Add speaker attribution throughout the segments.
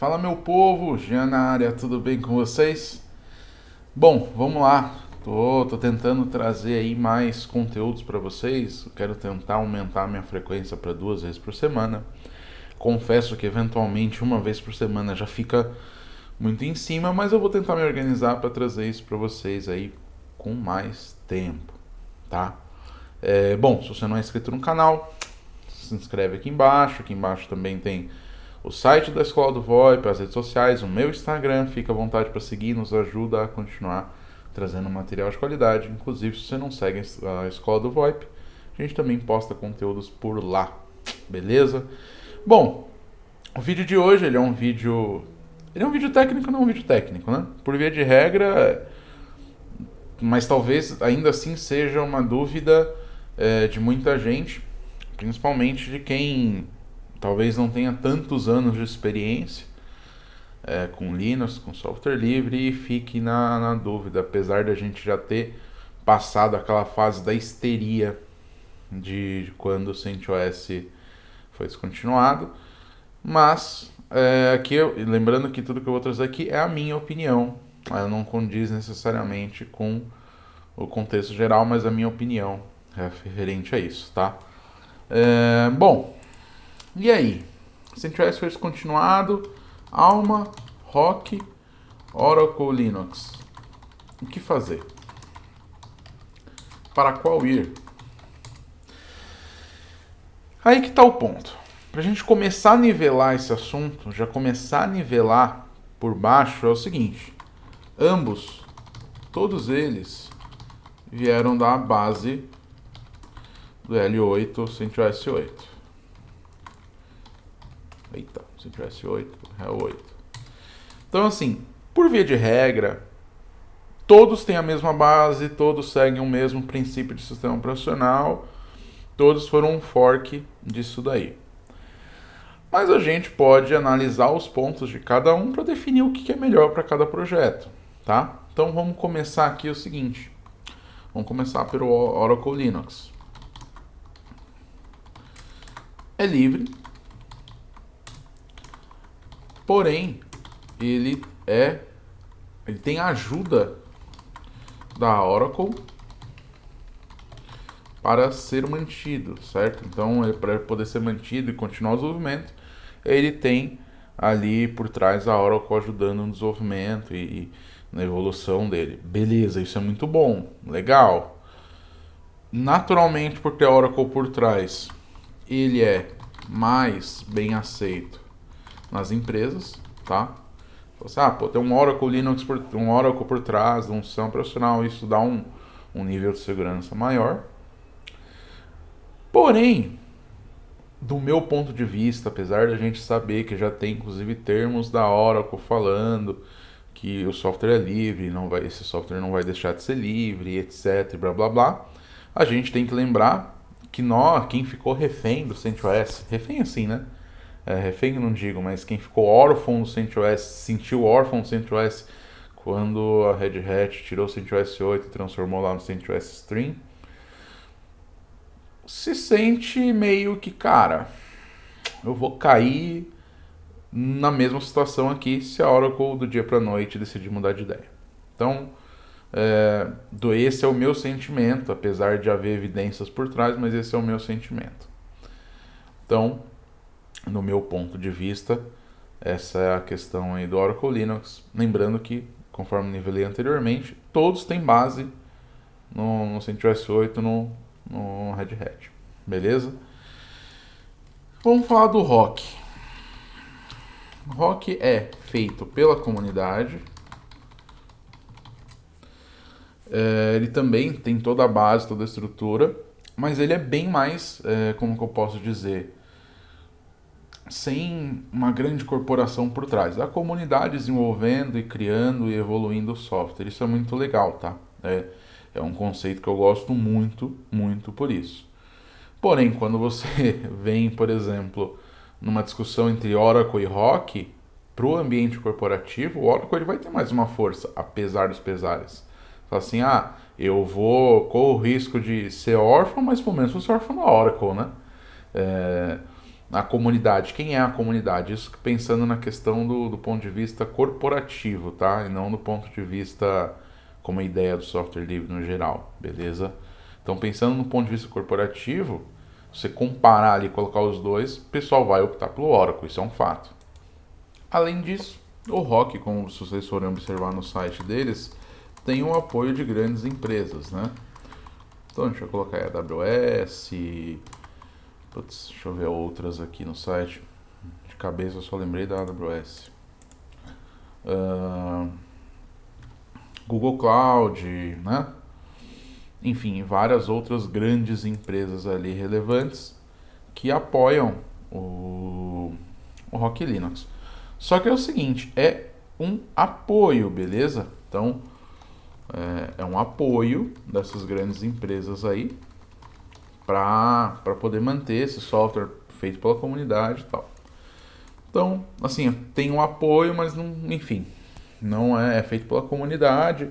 Speaker 1: Fala meu povo, Jean na área, tudo bem com vocês? Bom, vamos lá. Tô tentando trazer aí mais conteúdos para vocês. Eu quero tentar aumentar a minha frequência para 2 vezes por semana. Confesso que eventualmente 1 vez por semana já fica muito em cima, mas eu vou tentar me organizar para trazer isso para vocês aí com mais tempo, tá? Bom, se você não é inscrito no canal, se inscreve aqui embaixo. Aqui embaixo também tem o site da Escola do VoIP, as redes sociais, o meu Instagram. Fica à vontade para seguir, nos ajuda a continuar trazendo material de qualidade. Inclusive, se você não segue a Escola do VoIP, a gente também posta conteúdos por lá, beleza? Bom, o vídeo de hoje ele é um vídeo técnico, não é um vídeo técnico, né? Por via de regra, mas talvez ainda assim seja uma dúvida de muita gente, principalmente de quem talvez não tenha tantos anos de experiência com Linux, com software livre e fique na dúvida, apesar da gente já ter passado aquela fase da histeria de quando o CentOS foi descontinuado. Mas aqui, lembrando que tudo que eu vou trazer aqui é a minha opinião, ela não condiz necessariamente com o contexto geral, mas a minha opinião é referente a isso, tá? Bom, e aí? CentOS foi descontinuado, Alma, Rock, Oracle Linux. O que fazer? Para qual ir? Aí que está o ponto. Para a gente começar a nivelar esse assunto, já começar a nivelar por baixo, é o seguinte: todos eles vieram da base do L8 CentOS 8. Eita, CentOS 8, L8. Então, assim, por via de regra, todos têm a mesma base, todos seguem o mesmo princípio de sistema operacional, todos foram um fork disso daí. Mas a gente pode analisar os pontos de cada um para definir o que é melhor para cada projeto, tá? Então vamos começar aqui o seguinte. Vamos começar pelo Oracle Linux. É livre, porém ele tem a ajuda da Oracle para ser mantido, certo? Então, para poder ser mantido e continuar o desenvolvimento, ele tem ali por trás a Oracle ajudando no desenvolvimento e na evolução dele. Beleza, isso é muito bom, legal. Naturalmente, por ter a Oracle por trás, ele é mais bem aceito nas empresas, tá? Tem um Oracle Linux um Oracle por trás, um sistema operacional, isso dá um nível de segurança maior. Porém, do meu ponto de vista, apesar da gente saber que já tem inclusive termos da Oracle falando que o software é livre, esse software não vai deixar de ser livre, etc, blá blá blá, a gente tem que lembrar que quem ficou refém do CentOS, refém assim, né? Refém eu não digo, mas quem ficou órfão do CentOS, sentiu órfão do CentOS quando a Red Hat tirou o CentOS 8 e transformou lá no CentOS Stream, se sente meio que, cara, eu vou cair na mesma situação aqui se a Oracle do dia para noite decidir mudar de ideia. Então, esse é o meu sentimento, apesar de haver evidências por trás, mas esse é o meu sentimento. Então, no meu ponto de vista, essa é a questão aí do Oracle Linux. Lembrando que, conforme nivelei anteriormente, todos têm base no CentOS 8, no Red Hat, beleza? Vamos falar do Rock. O Rock é feito pela comunidade. Ele também tem toda a base, toda a estrutura, mas ele é bem mais, como que eu posso dizer, sem uma grande corporação por trás. A comunidade desenvolvendo e criando e evoluindo o software. Isso é muito legal, tá? É um conceito que eu gosto muito, muito por isso. Porém, quando você vem, por exemplo, numa discussão entre Oracle e Rock, para o ambiente corporativo, o Oracle ele vai ter mais uma força, apesar dos pesares. Fala assim, eu corro o risco de ser órfão, mas pelo menos vou ser órfão da Oracle, né? a comunidade. Quem é a comunidade? Isso pensando na questão do ponto de vista corporativo, tá? E não do ponto de vista como a ideia do software livre no geral, beleza? Então, pensando no ponto de vista corporativo, você comparar ali, colocar os dois, o pessoal vai optar pelo Oracle, isso é um fato. Além disso, o ROC, como vocês forem observar no site deles, tem o apoio de grandes empresas, né? Então, deixa eu colocar aí a AWS, putz, deixa eu ver outras aqui no site. De cabeça eu só lembrei da AWS. Google Cloud, né? Enfim, várias outras grandes empresas ali relevantes que apoiam o Rock Linux. Só que é o seguinte, é um apoio, beleza? Então, é um apoio dessas grandes empresas aí para poder manter esse software feito pela comunidade e tal. Então, assim, tem um apoio, mas não, enfim, não é feito pela comunidade.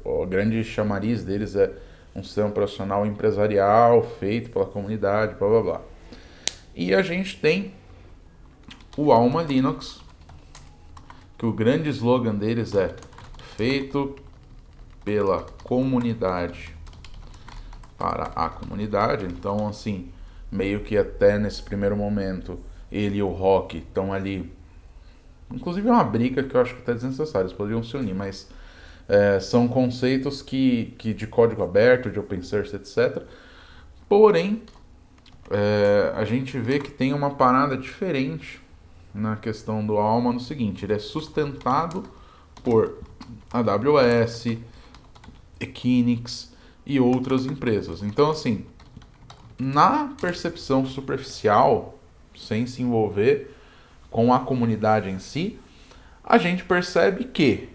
Speaker 1: O grande chamariz deles é um sistema operacional empresarial feito pela comunidade, blá blá blá. E a gente tem o Alma Linux, que o grande slogan deles é feito pela comunidade para a comunidade. Então, assim, meio que até nesse primeiro momento, ele e o Rock estão ali. Inclusive é uma briga que eu acho que é desnecessária, eles poderiam se unir, mas são conceitos que de código aberto, de open source, etc. Porém, a gente vê que tem uma parada diferente na questão do Alma no seguinte, ele é sustentado por AWS, Equinix e outras empresas. Então, assim, na percepção superficial, sem se envolver com a comunidade em si, a gente percebe que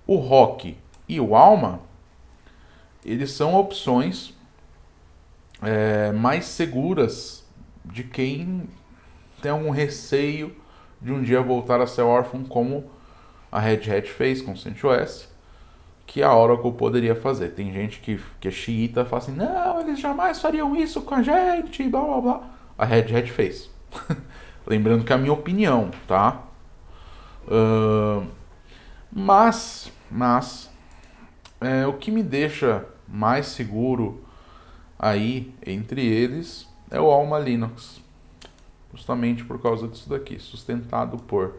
Speaker 1: o Rock e o Alma, eles são opções mais seguras de quem tem algum receio de um dia voltar a ser órfão, como a Red Hat fez com o CentOS, que a Oracle poderia fazer. Tem gente que é xiita e fala assim, não, eles jamais fariam isso com a gente, blá blá blá. A Red Hat fez. Lembrando que é a minha opinião, tá? Mas o que me deixa mais seguro aí entre eles é o Alma Linux, justamente por causa disso daqui, sustentado por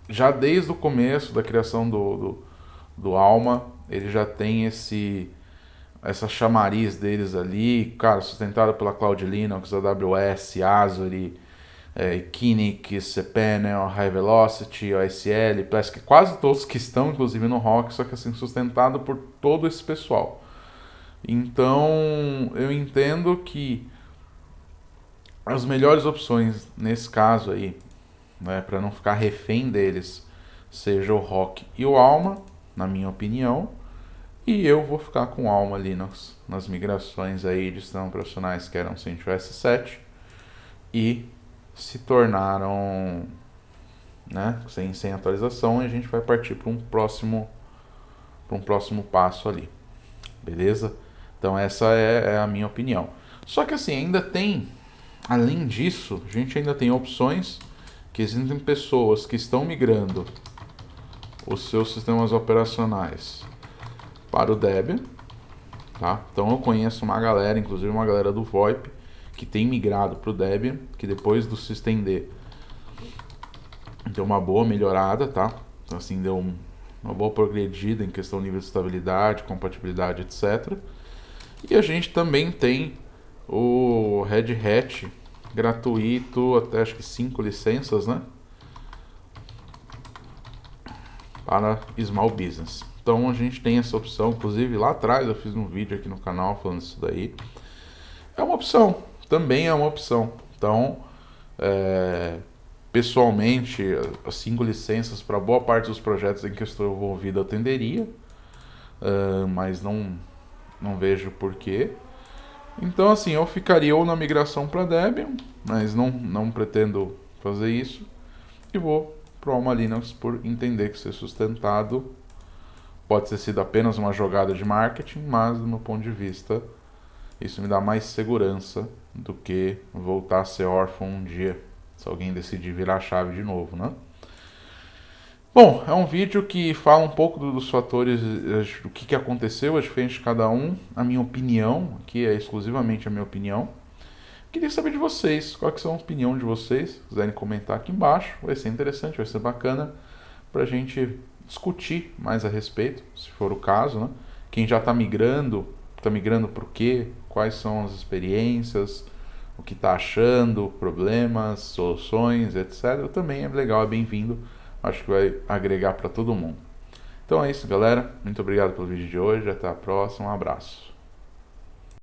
Speaker 1: já desde o começo da criação do Alma, ele já tem essa chamariz deles ali, cara, sustentado pela Cloud Linux, AWS, Azure, Equinix, cPanel, High Velocity, OSL, parece que quase todos que estão, inclusive no Rock, só que assim, sustentado por todo esse pessoal. Então, eu entendo que as melhores opções nesse caso aí, né, para não ficar refém deles, seja o Rock e o Alma, na minha opinião, e eu vou ficar com o Alma Linux nas migrações aí de sistemas operacionais que eram CentOS 7 e se tornaram, né, sem atualização, e a gente vai partir para um próximo passo ali, beleza? Então essa é a minha opinião. Só que assim, ainda tem, além disso, a gente ainda tem opções que existem pessoas que estão migrando os seus sistemas operacionais para o Debian, tá? Então eu conheço uma galera, inclusive uma galera do VoIP, que tem migrado para o Debian, que depois do systemd deu uma boa melhorada, tá? Então assim, deu uma boa progredida em questão de nível de estabilidade, compatibilidade, etc. E a gente também tem o Red Hat gratuito, até acho que 5 licenças, né? Para Small Business. Então a gente tem essa opção, inclusive lá atrás eu fiz um vídeo aqui no canal falando isso daí. É uma opção, também é uma opção. Então, pessoalmente, as 5 licenças para boa parte dos projetos em que eu estou envolvido eu tenderia, mas não vejo porquê. Então, assim, eu ficaria ou na migração para Debian, mas não pretendo fazer isso, e vou para o Alma Linux por entender que ser sustentado pode ter sido apenas uma jogada de marketing, mas do meu ponto de vista isso me dá mais segurança do que voltar a ser órfão um dia, se alguém decidir virar a chave de novo, né? Bom, é um vídeo que fala um pouco dos fatores, do que aconteceu, as diferenças de cada um, a minha opinião, que é exclusivamente a minha opinião. Queria saber de vocês, qual que são a opinião de vocês, se quiserem comentar aqui embaixo, vai ser interessante, vai ser bacana pra gente discutir mais a respeito, se for o caso, né? Quem já está migrando para o quê? Quais são as experiências, o que está achando, problemas, soluções, etc. Também é legal, é bem-vindo. Acho que vai agregar para todo mundo. Então é isso, galera. Muito obrigado pelo vídeo de hoje. Até a próxima. Um abraço.